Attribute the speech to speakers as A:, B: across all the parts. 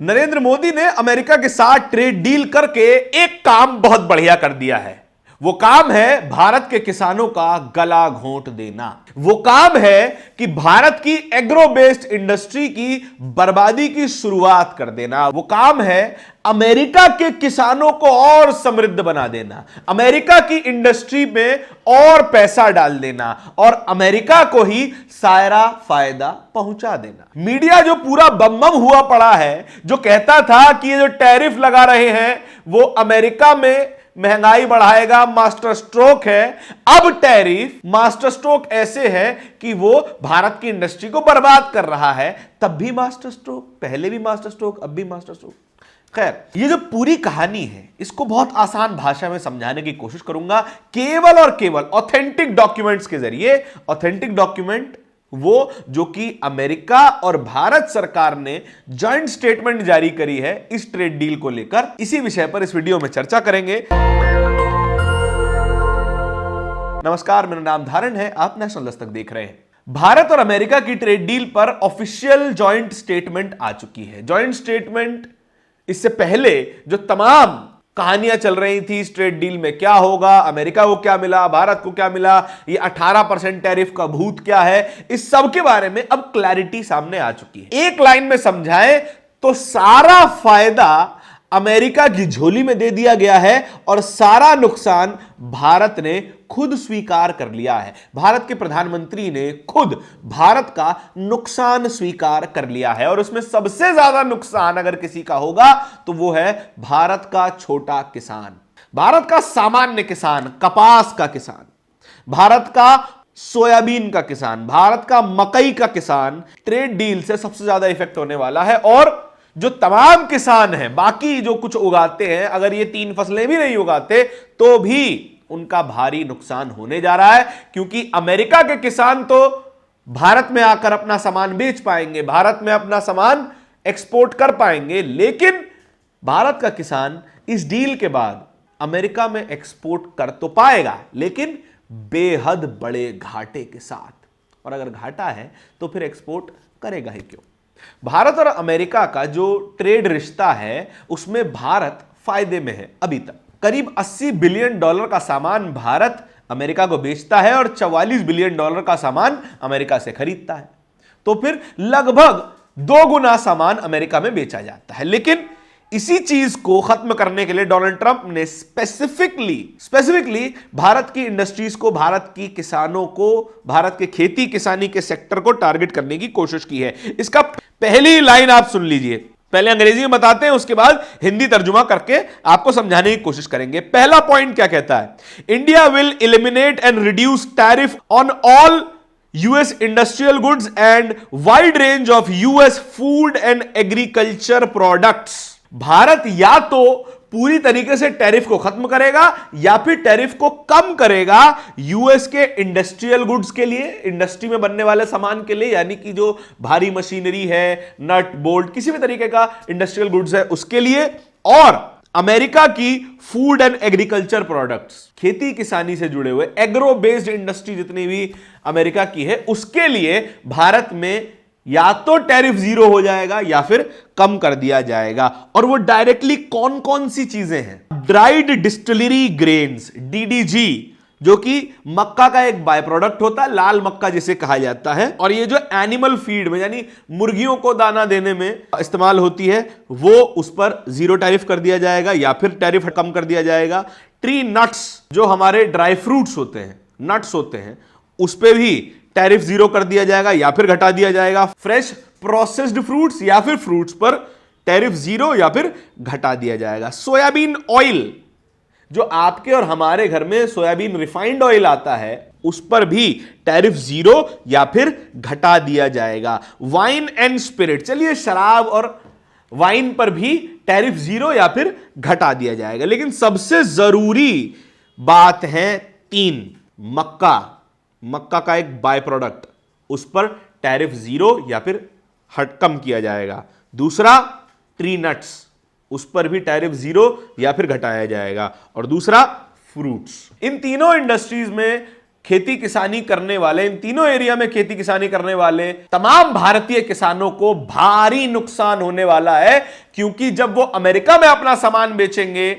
A: नरेंद्र मोदी ने अमेरिका के साथ ट्रेड डील करके एक काम बहुत बढ़िया कर दिया है। वो काम है भारत के किसानों का गला घोंट देना। वो काम है कि भारत की एग्रो बेस्ड इंडस्ट्री की बर्बादी की शुरुआत कर देना। वो काम है अमेरिका के किसानों को और समृद्ध बना देना, अमेरिका की इंडस्ट्री में और पैसा डाल देना और अमेरिका को ही सारा फायदा पहुंचा देना। मीडिया जो पूरा बम हुआ पड़ा है, जो कहता था कि ये जो टैरिफ लगा रहे हैं वो अमेरिका में महंगाई बढ़ाएगा, मास्टर स्ट्रोक है। अब टैरिफ मास्टर स्ट्रोक ऐसे है कि वो भारत की इंडस्ट्री को बर्बाद कर रहा है। तब भी मास्टर स्ट्रोक, पहले भी मास्टर स्ट्रोक, अब भी मास्टर स्ट्रोक। खैर, ये जो पूरी कहानी है इसको बहुत आसान भाषा में समझाने की कोशिश करूंगा, केवल और केवल ऑथेंटिक डॉक्यूमेंट्स के जरिए। ऑथेंटिक डॉक्यूमेंट वो जो कि अमेरिका और भारत सरकार ने जॉइंट स्टेटमेंट जारी करी है इस ट्रेड डील को लेकर। इसी विषय पर इस वीडियो में चर्चा करेंगे। नमस्कार, मेरा नाम धारण है, आप नेशनल दस्तक देख रहे हैं। भारत और अमेरिका की ट्रेड डील पर ऑफिशियल जॉइंट स्टेटमेंट आ चुकी है। जॉइंट स्टेटमेंट, इससे पहले जो तमाम कहानियां चल रही थी इस ट्रेड डील में, क्या होगा, अमेरिका को क्या मिला, भारत को क्या मिला, ये 18% टैरिफ का भूत क्या है, इस सब के बारे में अब क्लैरिटी सामने आ चुकी है। एक लाइन में समझाएं तो सारा फायदा अमेरिका की झोली में दे दिया गया है और सारा नुकसान भारत ने खुद स्वीकार कर लिया है। भारत के प्रधानमंत्री ने खुद भारत का नुकसान स्वीकार कर लिया है और उसमें सबसे ज्यादा नुकसान अगर किसी का होगा तो वो है भारत का छोटा किसान, भारत का सामान्य किसान, कपास का किसान, भारत का सोयाबीन का किसान, भारत का मकई का किसान। ट्रेड डील से सबसे ज्यादा इफेक्ट होने वाला है। और जो तमाम किसान हैं, बाकी जो कुछ उगाते हैं, अगर ये 3 फसलें भी नहीं उगाते तो भी उनका भारी नुकसान होने जा रहा है, क्योंकि अमेरिका के किसान तो भारत में आकर अपना सामान बेच पाएंगे, भारत में अपना सामान एक्सपोर्ट कर पाएंगे, लेकिन भारत का किसान इस डील के बाद अमेरिका में एक्सपोर्ट कर तो पाएगा लेकिन बेहद बड़े घाटे के साथ। और अगर घाटा है तो फिर एक्सपोर्ट करेगा ही क्यों। भारत और अमेरिका का जो ट्रेड रिश्ता है उसमें भारत फायदे में है। अभी तक करीब $80 बिलियन का सामान भारत अमेरिका को बेचता है और $44 बिलियन का सामान अमेरिका से खरीदता है। तो फिर लगभग 2 गुना सामान अमेरिका में बेचा जाता है। लेकिन इसी चीज को खत्म करने के लिए डोनाल्ड ट्रंप ने स्पेसिफिकली भारत की इंडस्ट्रीज को, भारत की किसानों को, भारत के खेती किसानी के सेक्टर को टारगेट करने की कोशिश की है। इसका पहली लाइन आप सुन लीजिए, पहले अंग्रेजी में बताते हैं, उसके बाद हिंदी तर्जुमा करके आपको समझाने की कोशिश करेंगे। पहला पॉइंट क्या कहता है? India will eliminate and reduce tariff on all US industrial goods and wide range of US food and agriculture products. Bharat या तो पूरी तरीके से टैरिफ को खत्म करेगा या फिर टैरिफ को कम करेगा यूएस के इंडस्ट्रियल गुड्स के लिए, इंडस्ट्री में बनने वाले सामान के लिए, यानी कि जो भारी मशीनरी है, नट बोल्ट, किसी भी तरीके का इंडस्ट्रियल गुड्स है उसके लिए, और अमेरिका की फूड एंड एग्रीकल्चर प्रोडक्ट्स, खेती किसानी से जुड़े हुए एग्रो बेस्ड इंडस्ट्री जितनी भी अमेरिका की है उसके लिए भारत में या तो टैरिफ 0 हो जाएगा या फिर कम कर दिया जाएगा। और वो डायरेक्टली कौन कौन सी चीजें हैं? ड्राइड डिस्टिलरी ग्रेन्स, DDG, जो कि मक्का का एक बाय प्रोडक्ट होता है, लाल मक्का जिसे कहा जाता है, और ये जो एनिमल फीड में यानी मुर्गियों को दाना देने में इस्तेमाल होती है वो, उस पर 0 टैरिफ कर दिया जाएगा या फिर टैरिफ कम कर दिया जाएगा। ट्री नट्स, जो हमारे ड्राई फ्रूट्स होते हैं, नट्स होते हैं, उस पर भी टैरिफ 0 कर दिया जाएगा या फिर घटा दिया जाएगा। फ्रेश प्रोसेस्ड फ्रूट्स या फिर फ्रूट्स पर टैरिफ 0 या फिर घटा दिया जाएगा। सोयाबीन ऑयल, जो आपके और हमारे घर में सोयाबीन रिफाइंड ऑयल आता है, उस पर भी टैरिफ 0 या फिर घटा दिया जाएगा। वाइन एंड स्पिरिट, चलिए शराब और वाइन पर भी टैरिफ 0 या फिर घटा दिया जाएगा। लेकिन सबसे जरूरी बात है 3, मक्का का एक बाय प्रोडक्ट, उस पर टैरिफ 0 या फिर कम किया जाएगा। दूसरा ट्री नट्स, उस पर भी टैरिफ 0 या फिर घटाया जाएगा। और दूसरा फ्रूट्स। इन तीनों इंडस्ट्रीज में खेती किसानी करने वाले, इन तीनों एरिया में खेती किसानी करने वाले तमाम भारतीय किसानों को भारी नुकसान होने वाला है, क्योंकि जब वो अमेरिका में अपना सामान बेचेंगे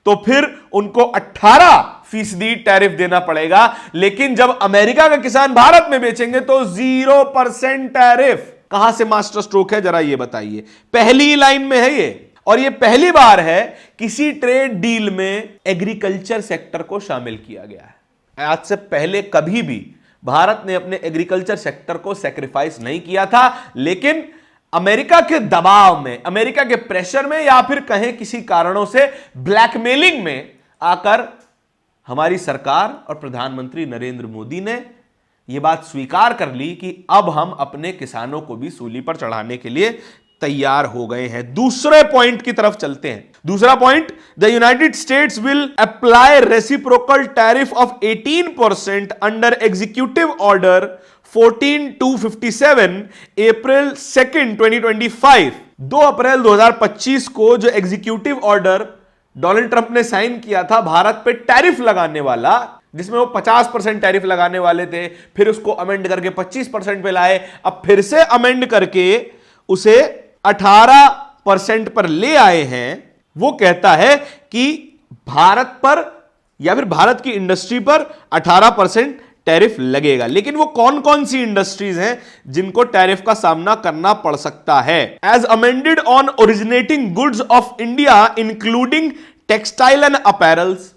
A: तो फिर उनको 18% टैरिफ देना पड़ेगा, लेकिन जब अमेरिका का किसान भारत में बेचेंगे तो 0% टैरिफ। कहां से मास्टर स्ट्रोक है जरा ये बताइए, पहली लाइन में है ये, और ये पहली बार है किसी ट्रेड डील में एग्रीकल्चर सेक्टर को शामिल किया गया है। आज से पहले कभी भी भारत ने अपने एग्रीकल्चर सेक्टर को सैक्रिफाइस नहीं किया था, लेकिन अमेरिका के दबाव में, अमेरिका के प्रेशर में, या फिर कहें किसी कारणों से ब्लैकमेलिंग में आकर हमारी सरकार और प्रधानमंत्री नरेंद्र मोदी ने यह बात स्वीकार कर ली कि अब हम अपने किसानों को भी सूली पर चढ़ाने के लिए तैयार हो गए हैं। दूसरे पॉइंट की तरफ चलते हैं। दूसरा point, the United states will apply reciprocal tariff of 18% under executive order 14257 अप्रैल 2, 2025। 2 अप्रैल 2025 को जो एग्जीक्यूटिव ऑर्डर डोनाल्ड ट्रंप ने साइन किया था भारत पे टैरिफ लगाने वाला, जिसमें वो 50% टैरिफ लगाने वाले थे, फिर उसको अमेंड करके 25% पे लाए, अब फिर से अमेंड करके उसे 18% पर ले आए हैं। वो कहता है कि भारत पर या फिर भारत की इंडस्ट्री पर 18% टैरिफ लगेगा, लेकिन वो कौन कौन सी इंडस्ट्रीज हैं जिनको टैरिफ का सामना करना पड़ सकता है। As amended on originating goods of India including textile and apparels,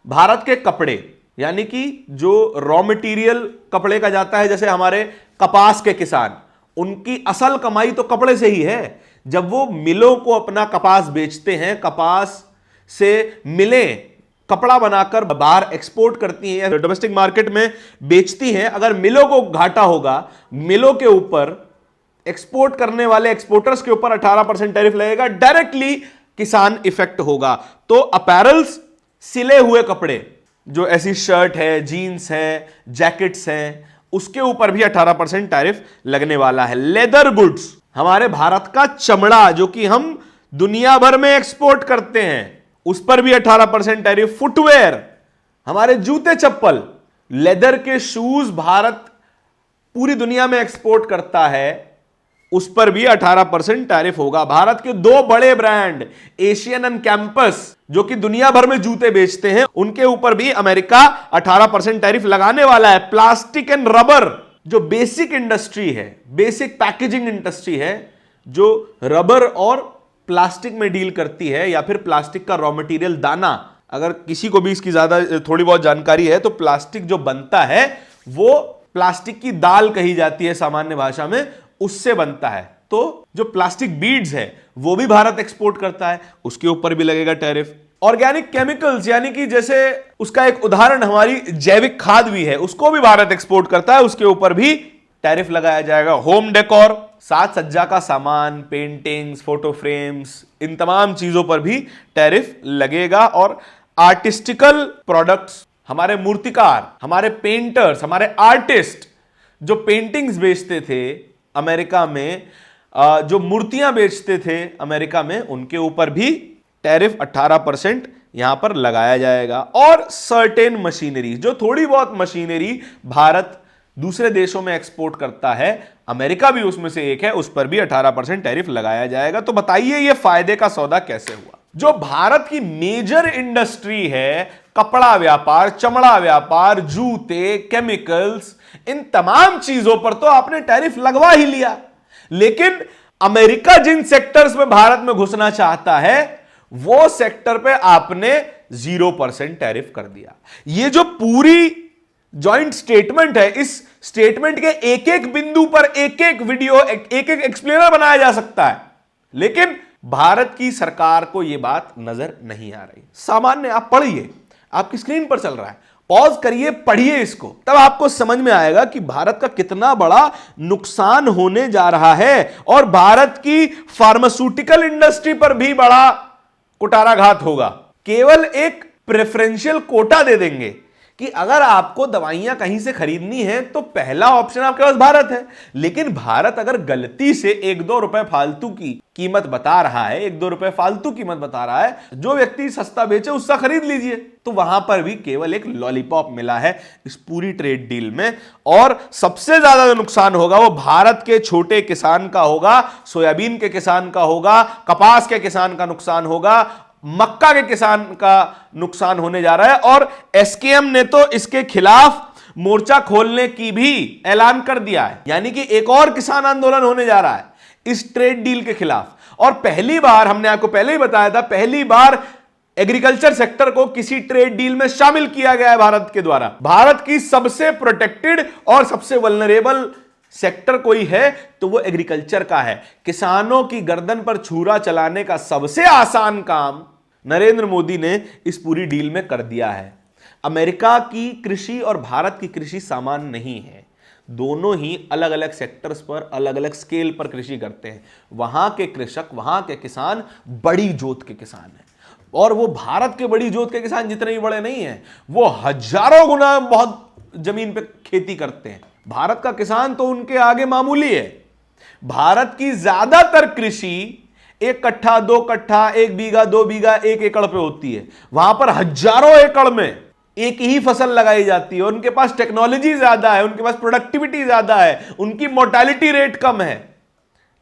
A: Bharat के कपड़े यानी कि जो रॉ मटेरियल कपड़े का जाता है, जैसे हमारे कपास के किसान, उनकी असल कमाई तो कपड़े से ही है। जब वो मिलों को अपना कपास बेचते हैं, कपास से मिलें कपड़ा बनाकर बाहर एक्सपोर्ट करती हैं या डोमेस्टिक मार्केट में बेचती हैं, अगर मिलों को घाटा होगा, मिलों के ऊपर एक्सपोर्ट करने वाले एक्सपोर्टर्स के ऊपर 18% टैरिफ लगेगा, डायरेक्टली किसान इफेक्ट होगा। तो अपैरल्स, सिले हुए कपड़े, जो ऐसी शर्ट है, जीन्स है, जैकेट्स हैं, उसके ऊपर भी 18% टैरिफ लगने वाला है। लेदर गुड्स, हमारे भारत का चमड़ा जो कि हम दुनिया भर में एक्सपोर्ट करते हैं, उस पर भी 18% टैरिफ। फुटवेयर, हमारे जूते चप्पल, लेदर के शूज भारत पूरी दुनिया में एक्सपोर्ट करता है, उस पर भी 18% टैरिफ होगा। भारत के 2 बड़े ब्रांड एशियन एंड कैंपस, जो कि दुनिया भर में जूते बेचते हैं, उनके ऊपर भी अमेरिका 18% टैरिफ लगाने वाला है। प्लास्टिक एंड रबर, जो बेसिक इंडस्ट्री है, बेसिक पैकेजिंग इंडस्ट्री है, जो रबर और प्लास्टिक में डील करती है, या फिर प्लास्टिक का रॉ मटेरियल दाना, अगर किसी को भी इसकी ज्यादा थोड़ी बहुत जानकारी है तो प्लास्टिक जो बनता है वो प्लास्टिक की दाल कही जाती है सामान्य भाषा में, उससे बनता है। तो जो प्लास्टिक बीड्स है वो भी भारत एक्सपोर्ट करता है, उसके ऊपर भी लगेगा टैरिफ। ऑर्गेनिक केमिकल्स, यानी कि जैसे उसका एक उदाहरण हमारी जैविक खाद भी है, उसको भी भारत एक्सपोर्ट करता है, उसके ऊपर भी टैरिफ लगाया जाएगा। होम डेकोर, साज सज्जा का सामान, पेंटिंग्स, फोटो फ्रेम्स, इन तमाम चीजों पर भी टैरिफ लगेगा। और आर्टिस्टिकल प्रोडक्ट्स, हमारे मूर्तिकार, हमारे पेंटर्स, हमारे आर्टिस्ट जो पेंटिंग्स बेचते थे अमेरिका में, जो मूर्तियां बेचते थे अमेरिका में, उनके ऊपर भी टैरिफ 18% यहां पर लगाया जाएगा। और सर्टेन मशीनरी, जो थोड़ी बहुत मशीनरी भारत दूसरे देशों में एक्सपोर्ट करता है, अमेरिका भी उसमें से एक है, उस पर भी 18% टैरिफ लगाया जाएगा। तो बताइए ये फायदे का सौदा कैसे हुआ। जो भारत की मेजर इंडस्ट्री है, कपड़ा व्यापार, चमड़ा व्यापार, जूते, केमिकल्स, इन तमाम चीजों पर तो आपने टैरिफ लगवा ही लिया, लेकिन अमेरिका जिन सेक्टर्स में भारत में घुसना चाहता है वो सेक्टर पे आपने 0% टैरिफ कर दिया। ये जो पूरी जॉइंट स्टेटमेंट है, इस स्टेटमेंट के एक एक बिंदु पर एक एक वीडियो, एक एक एक्सप्लेनर बनाया जा सकता है, लेकिन भारत की सरकार को यह बात नजर नहीं आ रही। सामान्य आप पढ़िए, आपकी स्क्रीन पर चल रहा है, पॉज करिए, पढ़िए इसको, तब आपको समझ में आएगा कि भारत का कितना बड़ा नुकसान होने जा रहा है। और भारत की फार्मास्यूटिकल इंडस्ट्री पर भी बड़ा कुटाराघात होगा। केवल एक प्रेफरेंशियल कोटा दे देंगे कि अगर आपको दवाइयां कहीं से खरीदनी है तो पहला ऑप्शन आपके पास भारत है। लेकिन भारत अगर गलती से 1-2 रुपए फालतू की कीमत बता रहा है, 1-2 रुपए फालतू कीमत बता रहा है, जो व्यक्ति सस्ता बेचे उससे खरीद लीजिए, तो वहां पर भी केवल एक लॉलीपॉप मिला है इस पूरी ट्रेड डील में। और सबसे ज्यादा जो नुकसान होगा वो भारत के छोटे किसान का होगा, सोयाबीन के किसान का होगा, कपास के किसान का नुकसान होगा, मक्का के किसान का नुकसान होने जा रहा है। और एसकेएम ने तो इसके खिलाफ मोर्चा खोलने की भी ऐलान कर दिया है, यानी कि एक और किसान आंदोलन होने जा रहा है इस ट्रेड डील के खिलाफ। और पहली बार, हमने आपको पहले ही बताया था, पहली बार एग्रीकल्चर सेक्टर को किसी ट्रेड डील में शामिल किया गया है भारत के द्वारा। भारत की सबसे प्रोटेक्टेड और सबसे वल्नरेबल सेक्टर कोई है तो वो एग्रीकल्चर का है। किसानों की गर्दन पर छुरा चलाने का सबसे आसान काम नरेंद्र मोदी ने इस पूरी डील में कर दिया है। अमेरिका की कृषि और भारत की कृषि समान नहीं है, दोनों ही अलग अलग सेक्टर्स पर अलग अलग स्केल पर कृषि करते हैं। वहां के कृषक, वहां के किसान बड़ी जोत के किसान हैं, और वो भारत के बड़ी जोत के किसान जितने भी बड़े नहीं हैं, वो हजारों गुना बहुत जमीन पे खेती करते हैं। भारत का किसान तो उनके आगे मामूली है। भारत की ज्यादातर कृषि 1 कट्ठा, 2 कट्ठा, 1 बीघा, 2 बीघा, 1 एकड़ पे होती है। वहां पर हजारों एकड़ में एक ही फसल लगाई जाती है। उनके पास टेक्नोलॉजी ज्यादा है, उनके पास प्रोडक्टिविटी ज्यादा है, उनकी मोर्टालिटी रेट कम है,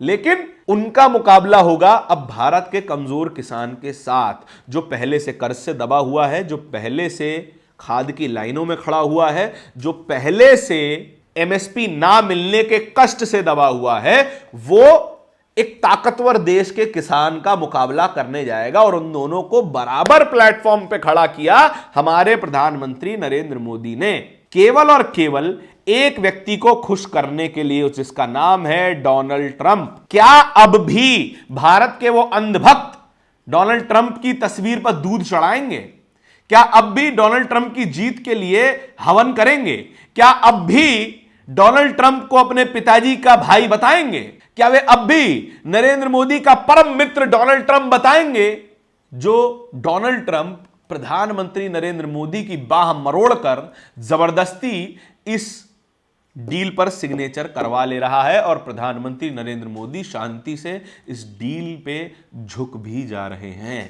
A: लेकिन उनका मुकाबला होगा अब भारत के कमजोर किसान के साथ, जो पहले से कर्ज से दबा हुआ है, जो पहले से खाद की लाइनों में खड़ा हुआ है, जो पहले से एमएसपी ना मिलने के कष्ट से दबा हुआ है। वो एक ताकतवर देश के किसान का मुकाबला करने जाएगा, और उन दोनों को बराबर प्लेटफॉर्म पे खड़ा किया हमारे प्रधानमंत्री नरेंद्र मोदी ने, केवल और केवल एक व्यक्ति को खुश करने के लिए, जिसका नाम है डोनाल्ड ट्रंप। क्या अब भी भारत के वो अंधभक्त डोनाल्ड ट्रंप की तस्वीर पर दूध चढ़ाएंगे? क्या अब भी डोनाल्ड ट्रंप की जीत के लिए हवन करेंगे? क्या अब भी डोनाल्ड ट्रंप को अपने पिताजी का भाई बताएंगे? क्या वे अब भी नरेंद्र मोदी का परम मित्र डोनाल्ड ट्रंप बताएंगे, जो डोनाल्ड ट्रंप प्रधानमंत्री नरेंद्र मोदी की बाह मरोड़कर जबरदस्ती इस डील पर सिग्नेचर करवा ले रहा है, और प्रधानमंत्री नरेंद्र मोदी शांति से इस डील पे झुक भी जा रहे हैं।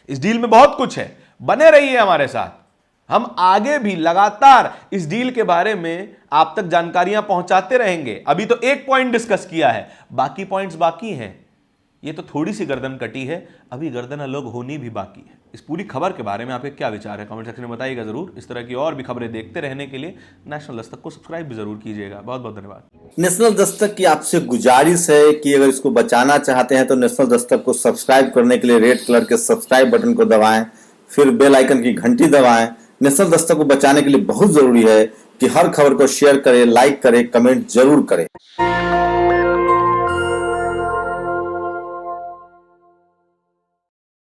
A: इस डील में बहुत कुछ है, बने रहिए हमारे साथ। हम आगे भी लगातार इस डील के बारे में आप तक जानकारियां पहुंचाते रहेंगे। अभी तो एक पॉइंट डिस्कस किया है, बाकी पॉइंट्स बाकी हैं। ये तो थोड़ी सी गर्दन कटी है, अभी गर्दन अलग होनी भी बाकी है। इस पूरी खबर के बारे में आपके क्या विचार है, कमेंट सेक्शन में बताइएगा जरूर। इस तरह की और भी खबरें देखते रहने के लिए नेशनल दस्तक को सब्सक्राइब भी जरूर कीजिएगा। बहुत बहुत धन्यवाद।
B: नेशनल दस्तक की आपसे गुजारिश है कि अगर इसको बचाना चाहते हैं तो नेशनल दस्तक को सब्सक्राइब करने के लिए रेड कलर के सब्सक्राइब बटन को दबाएं, फिर बेल आइकन की घंटी दबाएं। नेशनल दस्तक को बचाने के लिए बहुत जरूरी है कि हर खबर को शेयर करें, लाइक करें, कमेंट जरूर करें।